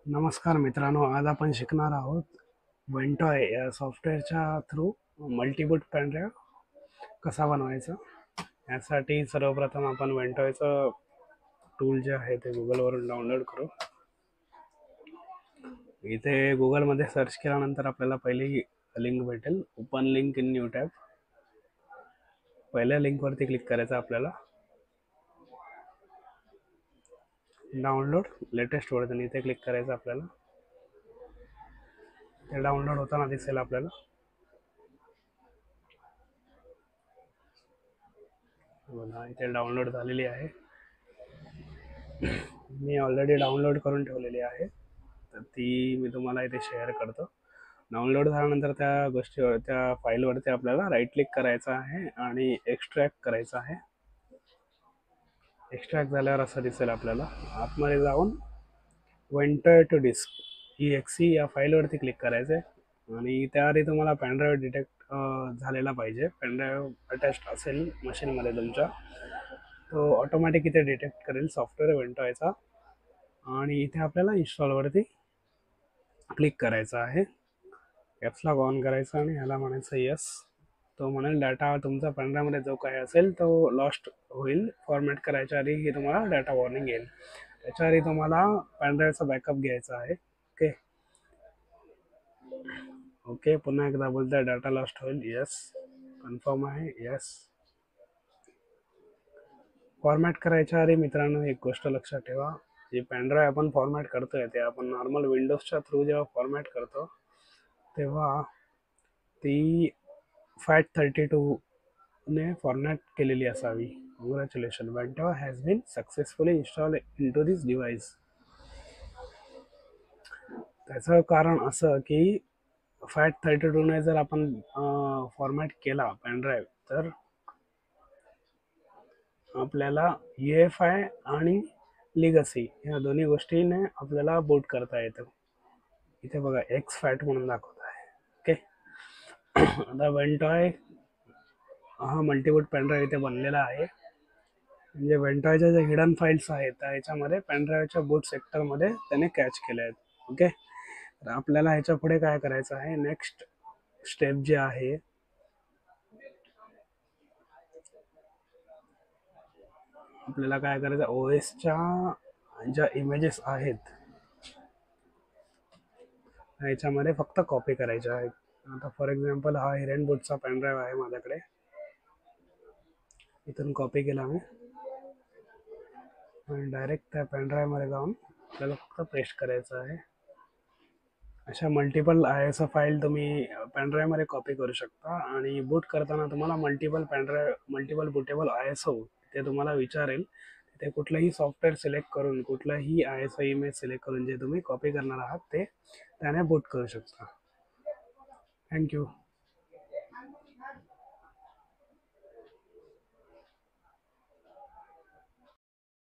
नमस्कार मित्रांनो, आज आपण शिकणार आहोत वेंटॉय या सॉफ्टवेअरच्या थ्रू मल्टीबूट पेनड्राईव्ह कसा बनवायचा. यासाठी सर्वप्रथम आपण वेंटॉयचं टूल जे आहे ते गुगलवरून डाउनलोड करू. इथे गुगलमध्ये सर्च केल्यानंतर आपल्याला पहिली लिंक भेटेल, open link in new tab. पहिल्या लिंकवरती क्लिक करायचं आपल्याला. डाउनलोड लेटेस्ट वर्जन इथे क्लिक करायचं आपल्याला. ते डाउनलोड होताना दिसेल आपल्याला. बघा इथे डाउनलोड झालेली आहे. मी ऑलरेडी डाउनलोड करून ठेवलेली आहे, तर ती मी तुम्हाला इथे शेअर करतो. डाउनलोड झाल्यानंतर त्या फाईलवरती आपल्याला राईट क्लिक करायचं आहे आणि एक्स्ट्रॅक्ट करायचं आहे. एक्स्ट्रॅक्ट झाल्यावर असं दिसेल आपल्याला. आतमध्ये जाऊन वेंटॉय टू डिस्क EXE या फाईलवरती क्लिक करायचं आहे आणि त्याआधी तुम्हाला पेनड्राईव्ह डिटेक्ट झालेला पाहिजे. पेनड्राईव्ह अटॅच्ड असेल मशीनमध्ये तुमच्या, तो ऑटोमॅटिक इथे डिटेक्ट करेल सॉफ्टवेअर वेंटॉयचा. आणि इथे आपल्याला इन्स्टॉलवरती क्लिक करायचं आहे. कॅप्सलॉक ऑन करायचं आणि ह्याला म्हणायचं यस. तो म्हणेल डाटा तुमचा पेनड्राईव्हमध्ये जो काही असेल तो लॉस्ट होईल. फॉर्मॅट करायच्या आधी ही तुम्हाला डाटा वॉर्निंग येईल. त्याच्या आधी तुम्हाला पेनड्राईव्हचा बॅकअप घ्यायचा आहे. ओके ओके पुन्हा एकदा बोलतोय डाटा लॉस्ट होईल. यस. कन्फर्म आहे. यस. फॉर्मॅट करायच्या आधी मित्रांनो एक गोष्ट लक्षात ठेवा, जी पेनड्राईव्ह आपण फॉर्मॅट करतोय ते आपण नॉर्मल विंडोजच्या थ्रू जेव्हा फॉर्मॅट करतो तेव्हा ती FAT32 ने फॉर्मॅट केलेली असावी. Congratulation, Ventoy has been successfully install into this device. त्याचं कारण असं की FAT32 ने जर आपण फॉर्मॅट केला पेनड्राईव्ह तर आपल्याला UEFI आणि लिगसी या दोन्ही गोष्टीने आपल्याला बूट करता येतं. इथे बघा XFAT म्हणून दाखवत आहे. ओके आता वेंटॉय हा मल्टीबूट पेनड्राईव्ह इथे बनलेला आहे. म्हणजे वेंटॉयच्या ज्या हिडन फाईल्स आहेत त्या ह्याच्यामध्ये पेनड्राईव्हच्या बूट सेक्टरमध्ये त्याने कॅच केल्या आहेत. ओके, तर आपल्याला ह्याच्या पुढे काय करायचं आहे, नेक्स्ट स्टेप जे आहे आपल्याला काय करायचं, OSच्या ज्या इमेजेस आहेत ह्याच्यामध्ये फक्त कॉपी करायच्या आहेत. आता फॉर एक्झाम्पल हा हिरेन बूटचा पेनड्राईव्ह आहे माझ्याकडे. इथून कॉपी केला मी आणि डायरेक्ट त्या पेनड्राईव्हमध्ये जाऊन आपल्याला फक्त पेस्ट करायचं आहे. अशा मल्टिपल ISO फाईल तुम्ही पेनड्राईव्हमध्ये कॉपी करू शकता आणि बूट करताना तुम्हाला मल्टिपल बुटेबल ISO ते तुम्हाला विचारेल. ते कुठलंही सॉफ्टवेअर सिलेक्ट करून कुठलंही ISO इमेज सिलेक्ट करून जे तुम्ही कॉपी करणार आहात ते त्याने बूट करू शकता. थँक्यू.